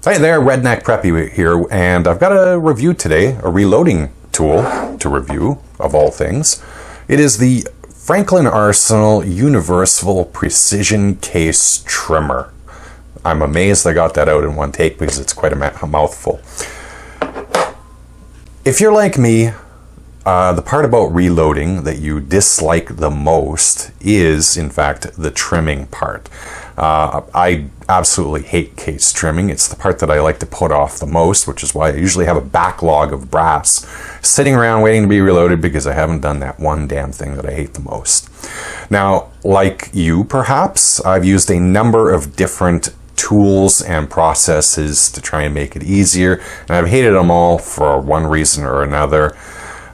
Hey there, Redneck Preppy here, and I've got a review today, a reloading tool to review, of all things. It is the Franklin Arsenal Universal Precision Case Trimmer. I'm amazed I got that out in one take because it's quite a mouthful. If you're like me, the part about reloading that you dislike the most is, in fact, the trimming part. I absolutely hate case trimming. It's the part that I like to put off the most, which is why I usually have a backlog of brass sitting around waiting to be reloaded because I haven't done that one damn thing that I hate the most. Now, like you perhaps, I've used a number of different tools and processes to try and make it easier, and I've hated them all for one reason or another.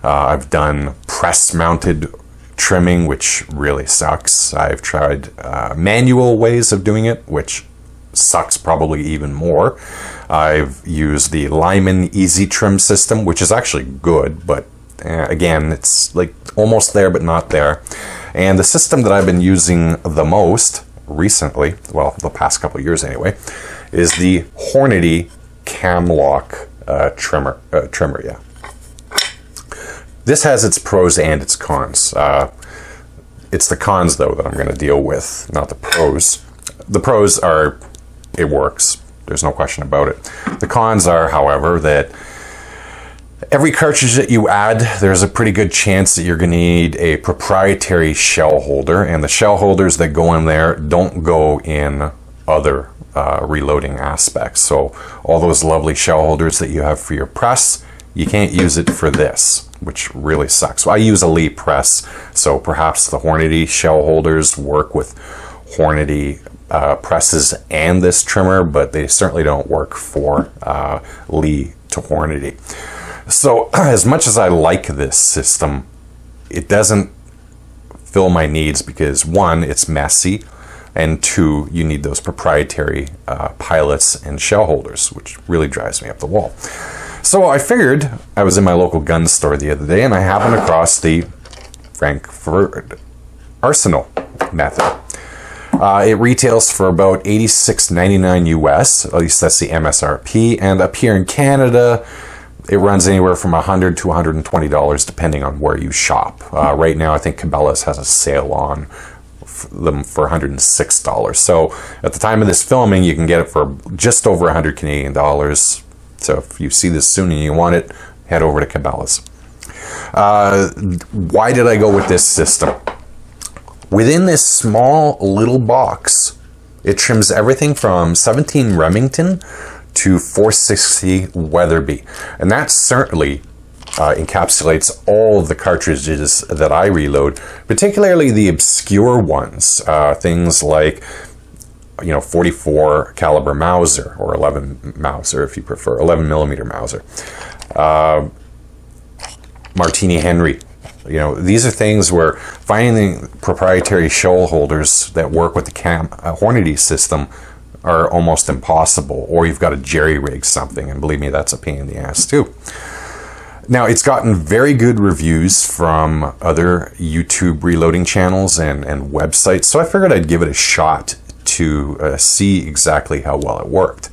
I've done press-mounted trimming, which really sucks. I've tried manual ways of doing it, which sucks probably even more. I've used the Lyman Easy Trim system, which is actually good, but again, it's like almost there but not there. And the system that I've been using the most recently, well, the past couple of years anyway, is the Hornady Camlock trimmer. Yeah. This has its pros and its cons. It's the cons, though, that I'm going to deal with, not the pros. The pros are, it works. There's no question about it. The cons are, however, that every cartridge that you add, there's a pretty good chance that you're going to need a proprietary shell holder, and the shell holders that go in there don't go in other reloading aspects. So all those lovely shell holders that you have for your press, you can't use it for this, which really sucks. So I use a Lee press, so perhaps the Hornady shell holders work with Hornady presses and this trimmer, but they certainly don't work for Lee to Hornady. So as much as I like this system, it doesn't fill my needs because one, it's messy, and two, you need those proprietary pilots and shell holders, which really drives me up the wall. So I figured, I was in my local gun store the other day and I happened across the Frankford Arsenal method. It retails for about $86.99 US, at least that's the MSRP, and up here in Canada, it runs anywhere from $100 to $120 depending on where you shop. Right now, I think Cabela's has a sale on them for $106. So at the time of this filming, you can get it for just over 100 Canadian dollars. So if you see this soon and you want it, head over to Cabela's. Why did I go with this system? Within this small little box, it trims everything from 17 Remington to 460 Weatherby. And that certainly encapsulates all of the cartridges that I reload, particularly the obscure ones, things like 44 caliber Mauser, or 11 Mauser if you prefer, 11 millimeter Mauser, Martini Henry. These are things where finding proprietary shell holders that work with the Hornady system are almost impossible, or you've got to jerry rig something, and believe me, that's a pain in the ass too. Now, it's gotten very good reviews from other YouTube reloading channels and websites, so I figured I'd give it a shot to see exactly how well it worked.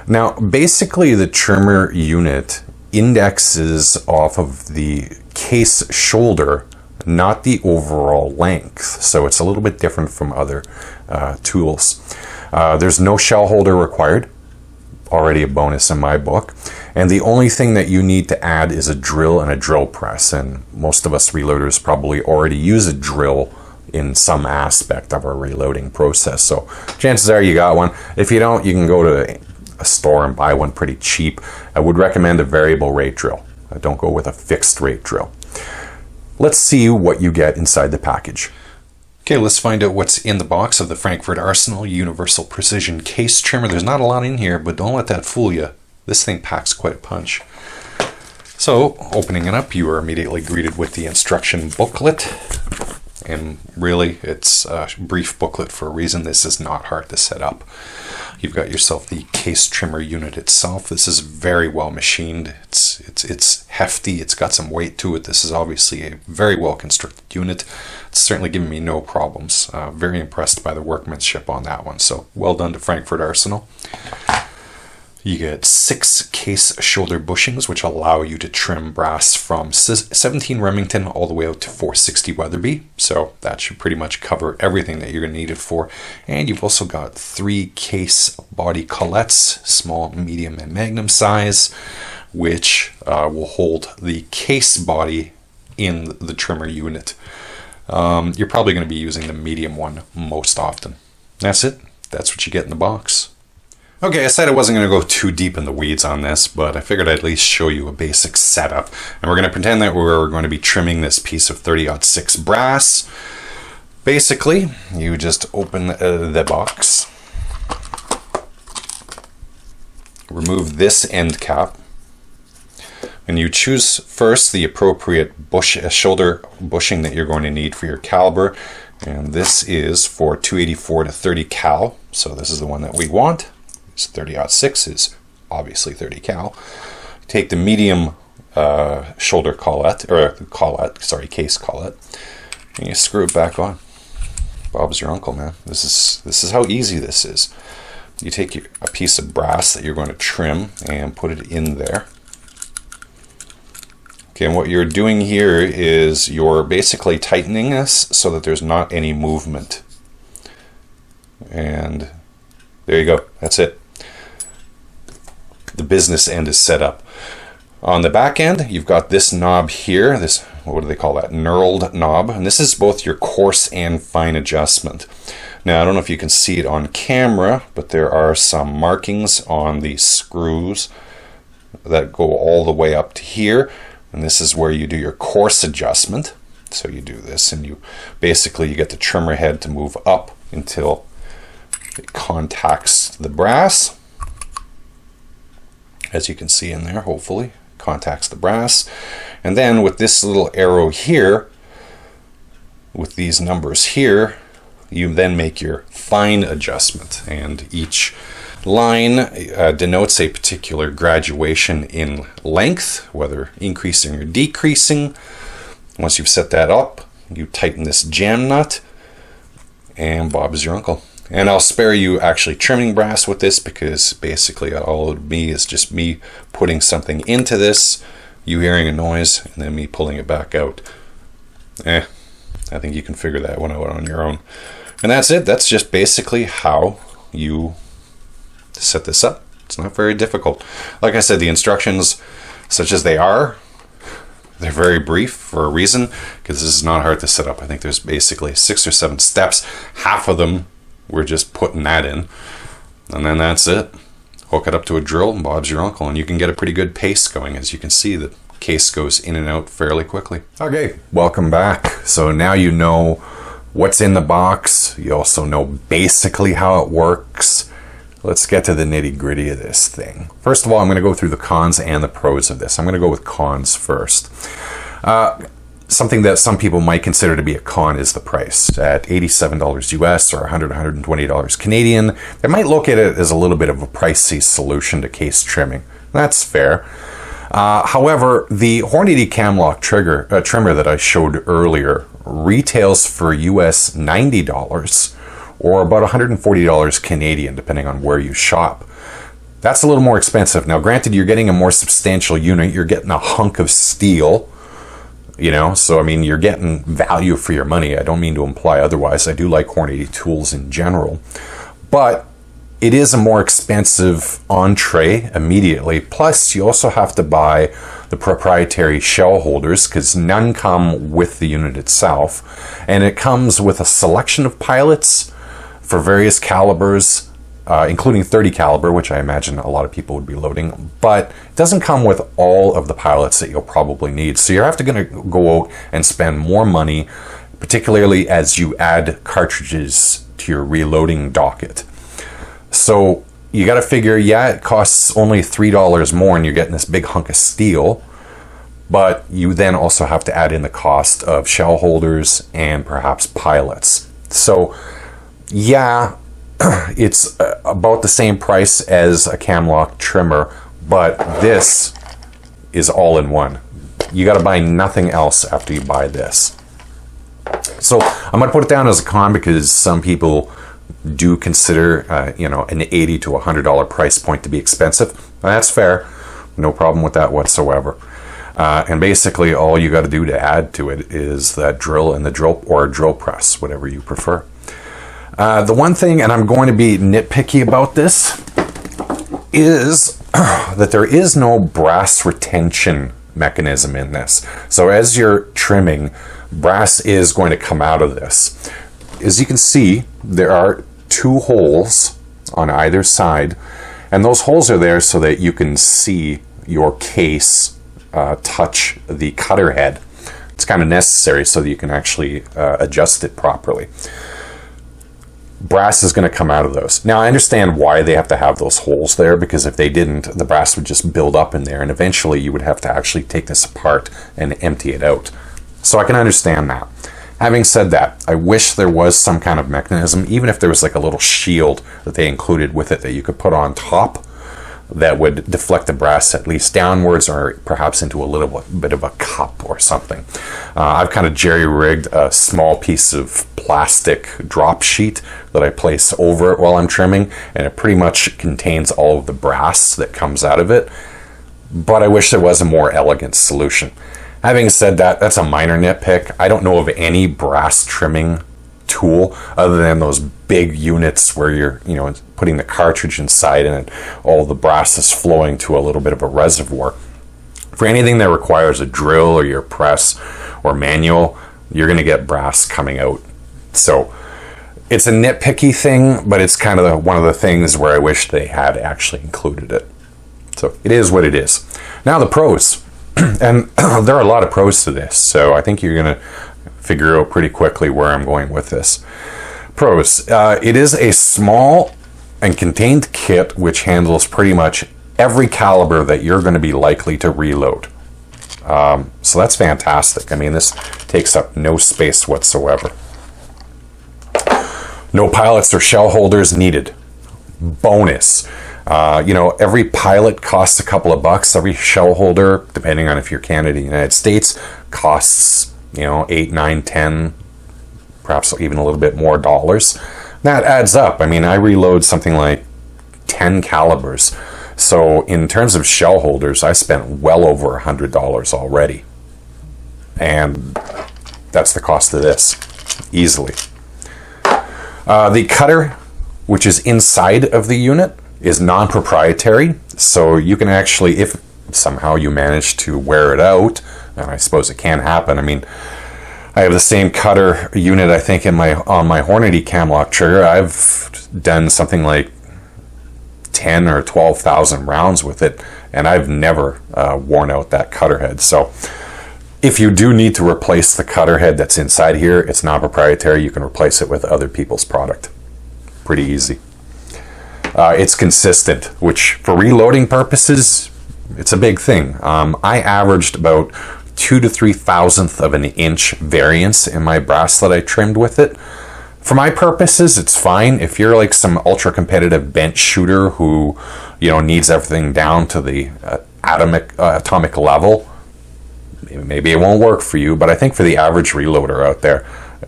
Now, basically, the trimmer unit indexes off of the case shoulder, not the overall length. So it's a little bit different from other tools. There's no shell holder required, already a bonus in my book. And the only thing that you need to add is a drill and a drill press. And most of us reloaders probably already use a drill in some aspect of our reloading process. So chances are you got one. If you don't, you can go to a store and buy one pretty cheap. I would recommend a variable rate drill. Don't go with a fixed rate drill. Let's see what you get inside the package. Okay, let's find out what's in the box of the Frankford Arsenal Universal Precision Case Trimmer. There's not a lot in here, but don't let that fool you. This thing packs quite a punch. So, opening it up, you are immediately greeted with the instruction booklet. And really, it's a brief booklet for a reason. This is not hard to set up. You've got yourself the case trimmer unit itself. This is very well machined. It's hefty. It's got some weight to it. This is obviously a very well constructed unit. It's certainly given me no problems. Very impressed by the workmanship on that one. So well done to Frankford Arsenal. You get 6 case shoulder bushings, which allow you to trim brass from 17 Remington all the way out to 460 Weatherby. So that should pretty much cover everything that you're going to need it for. And you've also got 3 case body colettes, small, medium, and magnum size, which will hold the case body in the trimmer unit. You're probably going to be using the medium one most often. That's it. That's what you get in the box. Okay, I said I wasn't going to go too deep in the weeds on this, but I figured I'd at least show you a basic setup. And we're going to pretend that we're going to be trimming this piece of 30-06 brass. Basically, you just open the box, remove this end cap, and you choose first the appropriate shoulder bushing that you're going to need for your caliber. And this is for 284 to 30 cal, so this is the one that we want. 30-06 is obviously 30 cal. Take the medium shoulder case collet, and you screw it back on. Bob's your uncle, man. This is how easy this is. You take a piece of brass that you're going to trim and put it in there. Okay, and what you're doing here is you're basically tightening this so that there's not any movement. And there you go. That's it. The business end is set up. On the back end, you've got this knob here, this, what do they call that, knurled knob, and this is both your coarse and fine adjustment. Now, I don't know if you can see it on camera, but there are some markings on the screws that go all the way up to here, and this is where you do your coarse adjustment. So you do this, and you get the trimmer head to move up until it contacts the brass. As you can see in there, hopefully, contacts the brass. And then with this little arrow here, with these numbers here, you then make your fine adjustment. And each line denotes a particular graduation in length, whether increasing or decreasing. Once you've set that up, you tighten this jam nut, and Bob is your uncle. And I'll spare you actually trimming brass with this, because basically all of me is just me putting something into this, you hearing a noise, and then me pulling it back out. I think you can figure that one out on your own. And that's it. That's just basically how you set this up. It's not very difficult. Like I said, the instructions, such as they are, they're very brief for a reason, because this is not hard to set up. I think there's basically 6 or 7 steps. Half of them we're just putting that in, and then that's it. Hook it up to a drill, and Bob's your uncle, and you can get a pretty good pace going. As you can see, the case goes in and out fairly quickly. Okay, welcome back. So now you know what's in the box. You also know basically how it works. Let's get to the nitty-gritty of this thing. First of all, I'm going to go through the cons and the pros of this. I'm going to go with cons first. Something that some people might consider to be a con is the price. At $87 US or $120 Canadian, they might look at it as a little bit of a pricey solution to case trimming. That's fair. However, the Hornady Camlock trimmer that I showed earlier retails for US $90 or about $140 Canadian, depending on where you shop. That's a little more expensive. Now, granted, you're getting a more substantial unit. You're getting a hunk of steel. So I mean, you're getting value for your money. I don't mean to imply otherwise. I do like Hornady tools in general, but it is a more expensive entree immediately. Plus, you also have to buy the proprietary shell holders, because none come with the unit itself, and it comes with a selection of pilot for various calibers, including 30 caliber, which I imagine a lot of people would be loading, but it doesn't come with all of the pilots that you'll probably need. So you're going to go out and spend more money, particularly as you add cartridges to your reloading docket. So you got to figure, it costs only $3 more and you're getting this big hunk of steel, but you then also have to add in the cost of shell holders and perhaps pilots. So it's about the same price as a Camlock trimmer, but this is all in one. You got to buy nothing else after you buy this. So I'm going to put it down as a con, because some people do consider, an $80 to $100 price point to be expensive. That's fair. No problem with that whatsoever. And basically all you got to do to add to it is that drill and the drill or drill press, whatever you prefer. The one thing, and I'm going to be nitpicky about this, is that there is no brass retention mechanism in this. So as you're trimming, brass is going to come out of this. As you can see, there are 2 holes on either side, and those holes are there so that you can see your case touch the cutter head. It's kind of necessary so that you can actually adjust it properly. Brass is going to come out of those. Now, I understand why they have to have those holes there, because if they didn't, the brass would just build up in there, and eventually you would have to actually take this apart and empty it out. So I can understand that. Having said that, I wish there was some kind of mechanism, even if there was like a little shield that they included with it that you could put on top that would deflect the brass at least downwards, or perhaps into a little bit of a cup or something. I've kind of jerry-rigged a small piece of plastic drop sheet that I place over it while I'm trimming, and it pretty much contains all of the brass that comes out of it. But I wish there was a more elegant solution. Having said that, that's a minor nitpick. I don't know of any brass trimming tool other than those big units where you're putting the cartridge inside and all the brass is flowing to a little bit of a reservoir. For anything that requires a drill or your press or manual, you're going to get brass coming out. So it's a nitpicky thing, but it's kind of one of the things where I wish they had actually included it. So it is what it is. Now the pros. And there are a lot of pros to this, so I think you're going to figure out pretty quickly where I'm going with this. Pros. It is a small and contained kit which handles pretty much every caliber that you're going to be likely to reload. So that's fantastic. I mean, this takes up no space whatsoever. No pallets or shell holders needed. Bonus. Every pilot costs a couple of bucks. Every shell holder, depending on if you're Canada or United States, costs, 8, 9, 10, perhaps even a little bit more dollars. That adds up. I mean, I reload something like 10 calibers. So in terms of shell holders, I spent well over $100 already. And that's the cost of this, easily. The cutter, which is inside of the unit, is non-proprietary, so you can actually, if somehow you manage to wear it out, and I suppose it can happen. I mean, I have the same cutter unit, I think, on my Hornady Camlock trigger. I've done something like 10 or 12,000 rounds with it, and I've never worn out that cutter head. So if you do need to replace the cutter head that's inside here, it's non-proprietary. You can replace it with other people's product. Pretty easy. It's consistent, which for reloading purposes, it's a big thing. I averaged about 2 to 3 thousandths of an inch variance in my brass that I trimmed with it. For my purposes, it's fine. If you're like some ultra competitive bench shooter who, needs everything down to the atomic level, maybe it won't work for you. But I think for the average reloader out there,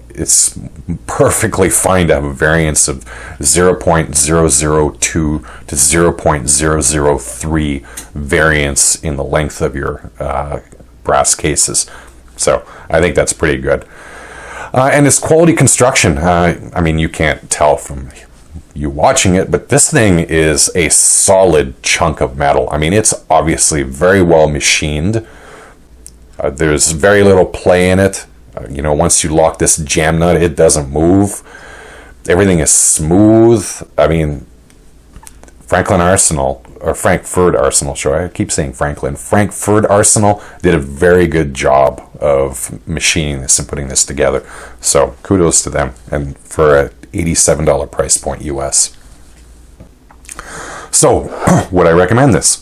it's perfectly fine to have a variance of 0.002 to 0.003 variance in the length of your brass cases. So I think that's pretty good. And it's quality construction. I mean, you can't tell from you watching it, but this thing is a solid chunk of metal. I mean, it's obviously very well machined. There's very little play in it. Once you lock this jam nut, it doesn't move. Everything is smooth. I mean, Frankford Arsenal, Frankford Arsenal did a very good job of machining this and putting this together. So kudos to them, and for a $87 price point US. So would I recommend this?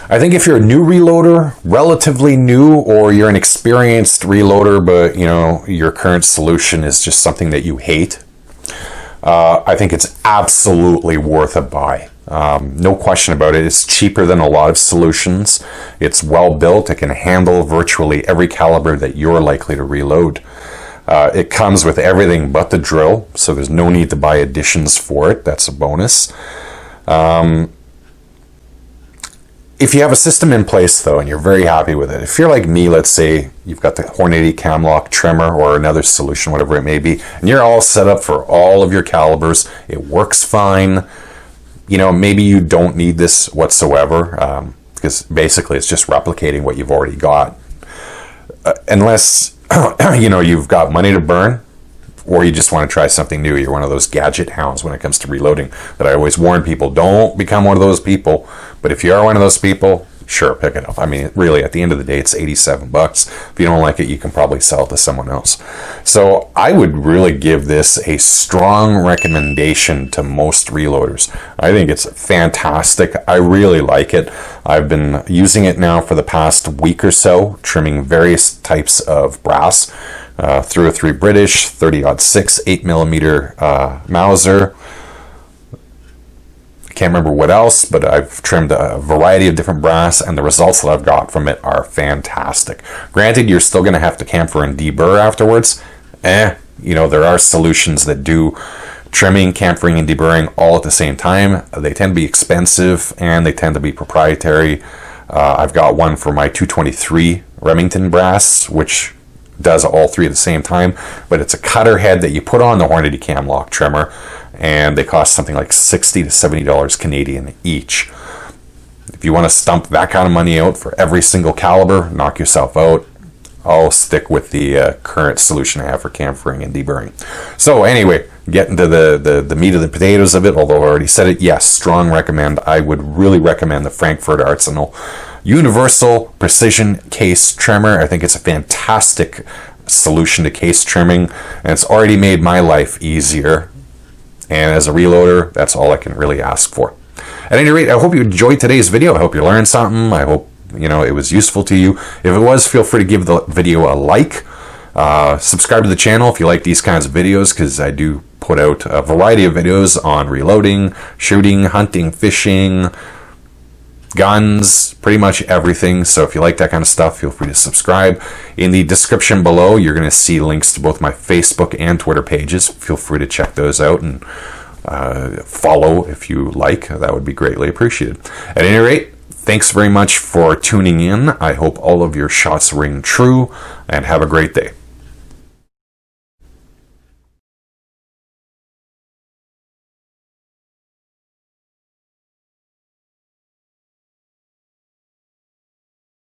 I think if you're a new reloader, relatively new, or you're an experienced reloader, but your current solution is just something that you hate, I think it's absolutely worth a buy. No question about it. It's cheaper than a lot of solutions. It's well built. It can handle virtually every caliber that you're likely to reload. It comes with everything but the drill, so there's no need to buy additions for it. That's a bonus. If you have a system in place, though, and you're very happy with it, if you're like me, let's say you've got the Hornady Camlock trimmer or another solution, whatever it may be, and you're all set up for all of your calibers, it works fine, you know, maybe you don't need this whatsoever, because basically it's just replicating what you've already got. Unless, you know, you've got money to burn, or you just want to try something new. You're one of those gadget hounds when it comes to reloading that I always warn people, don't become one of those people. But if you are one of those people, sure, pick it up. I mean, really, at the end of the day, it's $87. If you don't like it, you can probably sell it to someone else. So I would really give this a strong recommendation to most reloaders. I think it's fantastic. I really like it. I've been using it now for the past week or so, trimming various types of brass. 303 British, 30-06, 8mm Mauser. I can't remember what else, but I've trimmed a variety of different brass, and the results that I've got from it are fantastic. Granted, you're still going to have to camphor and deburr afterwards. You know, there are solutions that do trimming, camphering, and deburring all at the same time. They tend to be expensive, and they tend to be proprietary. I've got one for my 223 Remington brass, which does all three at the same time, but it's a cutter head that you put on the Hornady Camlock trimmer, and they cost something like $60 to $70 Canadian each. If you want to stump that kind of money out for every single caliber, knock yourself out. I'll stick with the current solution I have for camphering and deburring. So anyway, getting to the meat of the potatoes of it, although I already said it, yes, strong recommend. I would really recommend the Frankford Arsenal Universal Precision Case Trimmer. I think it's a fantastic solution to case trimming, and it's already made my life easier. And as a reloader, that's all I can really ask for. At any rate, I hope you enjoyed today's video. I hope you learned something. I hope, you know, it was useful to you. If it was, feel free to give the video a like. Subscribe to the channel if you like these kinds of videos, because I do put out a variety of videos on reloading, shooting, hunting, fishing, guns, pretty much everything. So if you like that kind of stuff, feel free to subscribe. In the description below, you're going to see links to both my Facebook and Twitter pages. Feel free to check those out and follow if you like. That would be greatly appreciated. At any rate, thanks very much for tuning in. I hope all of your shots ring true, and have a great day.